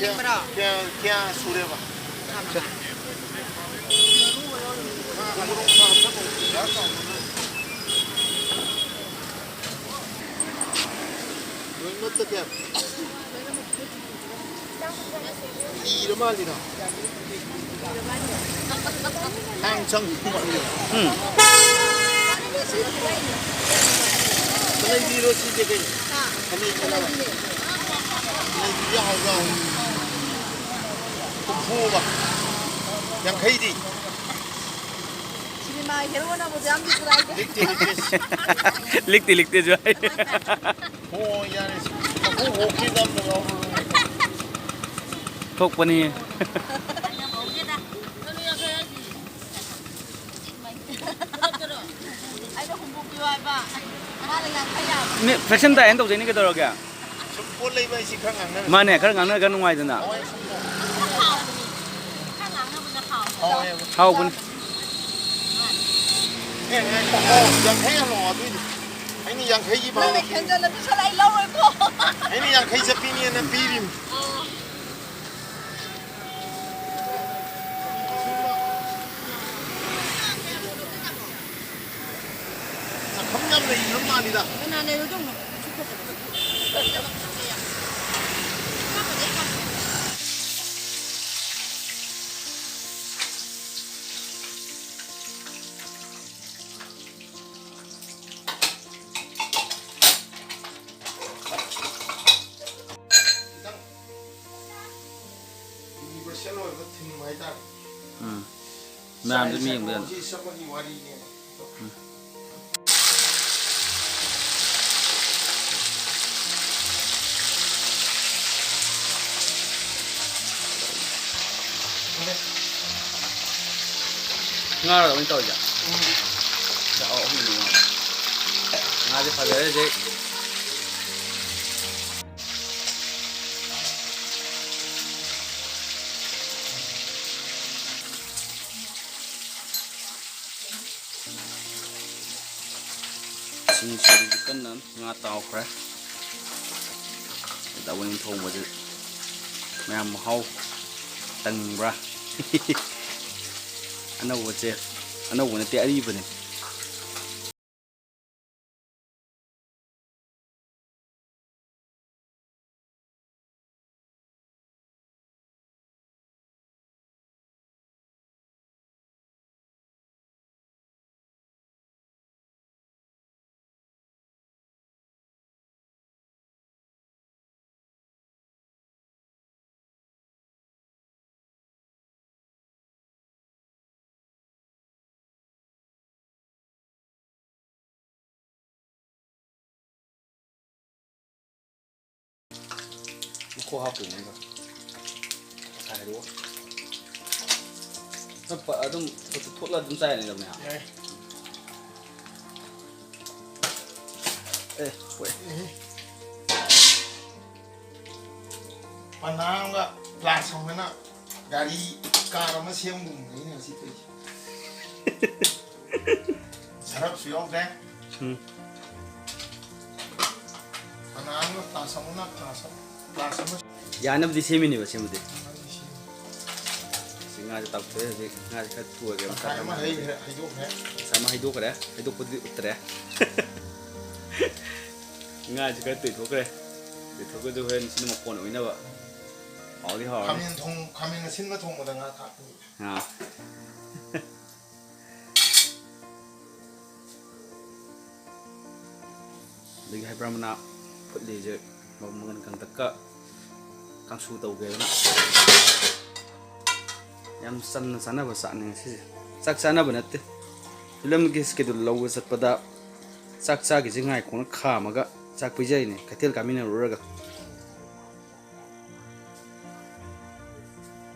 ꯆꯥꯅꯤꯡꯕ꯭ꯔꯣ ꯀꯌꯥ ꯁꯨꯔꯦꯕ loinaduna kaya ira malina hang chang malina Kanai biro si je kai kanai kala kanai ya ha ga fu ba yang kai di Sini mai hero na mo jam di purai लिखते जो है ho ya ne ho ki dam no ठोक पनी ai đó không buộc ai ba ba là yang khai à ने fashion ता and तो jenny के दरो क्या sum pol lai bai si khang ang na माने खर गांग गन वाई दना हाउ बन yang kai lo tu ai ni yang kai ji ba Mày khen cho là biết sao lại lâu rồi cô ai ni yang kai sa pi ni na pi rim không nhầm này nó mà đi đâu cái này này đúng không ma'am मी Ben nga rồi mình tôi dạ dạ ổn mình đúng nga thì phải về đấy sing kan nan nga tao khra da win thong wa ji ma'am hau tang bra ano wa che ano wa te ari bane khô hấp được rồi xài đúng nó ở trong thuốc là trong xài này được nè ê quậy panang ga plan xong rồi na gari car mà xem bùng này nè xí thôi sarap siyo cái panang ga plan xong na plan xong यानब दिसे में नहीं बचे मुझे सिंगा जो तब से सिंगा जो खत हुआ गया sama sama hidup करे hidup पति उत्तर है सिंगा जो खत तुझ होकर तुझ होकर जो है निश्चित मक्कोन हुई ना बा और भी हाँ kamen sin na thong mo da nga ka हाँ लेकिन है ब्राह्मणा फुट लीजिए मगन कंग तक का कंसू तो गया ना याम सन सना बस आने से साक सना बनते फिल्म के इसके तो लोग सब पता साक साक की जगह कौन खा मगा साक पिजाई ने कथेल का मीना रोरगा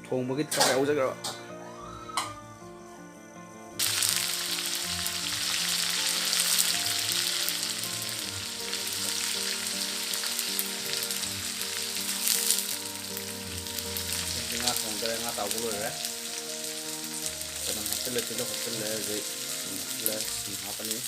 थोंग बगित का आउ जगह nga tàu của rồi đấy, cho nên học cái lên gì lên học anh ấy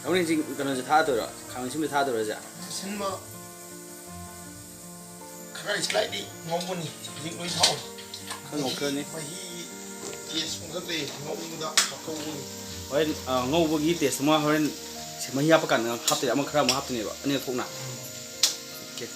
Hore jing kana je tha dora. Khang sim tha dora ja. Sinma khara slightly ngomuni jing loi thau. Khang ngok ni. Mahi yes mung khate ngomda khakoni. Hore ngau bo gi taste ma hore se ma ya pa kan hap te ama khara ma hap ne ba. Ani thok na. Okay.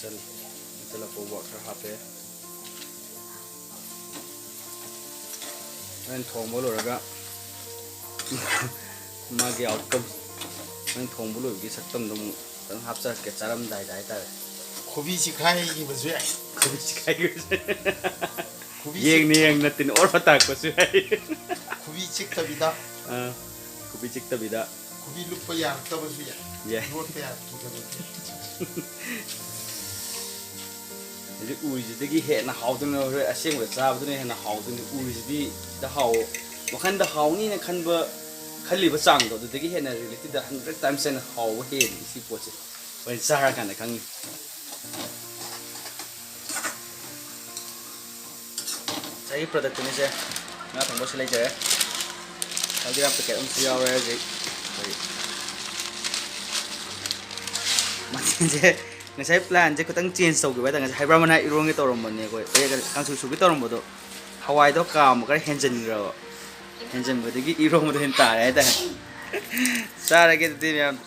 Ito po ba sa hape. Ngayon thong mo lo raga. Magi outcome. Ngayon thong mo lo gi saktam dum tang hap sa ke charam dai dai ta. Khobi sikhai gi basu ai. Khobi sikhai gi. Yeng ni yeng natin or ta ko su ai. Khobi chik tabida. Khobi chik tabida. Khobi lupa ya ta basu ya. Yeah. Rot ya ki ta basu. Jadi ui jadi ki he na hao tu na re asing le cha tu ne he na hao tu ne ui jadi da hao wa khan da hao ni na khan ba khali ba chang do de ki he na related da 100 times and hao he ni si po che wen sa ra kan na kang ni sai product ni je na thong bo se lai je au dia packet om si ao re je ma je ngasai plan je khotang change tau ge ba ngasai haibra mana irong ge torom mon ne ko e ga kang su su ge torom bodo hawai do kam ga henjen ro henjen bo de gi irong mo de hen ta re da sa ra ge de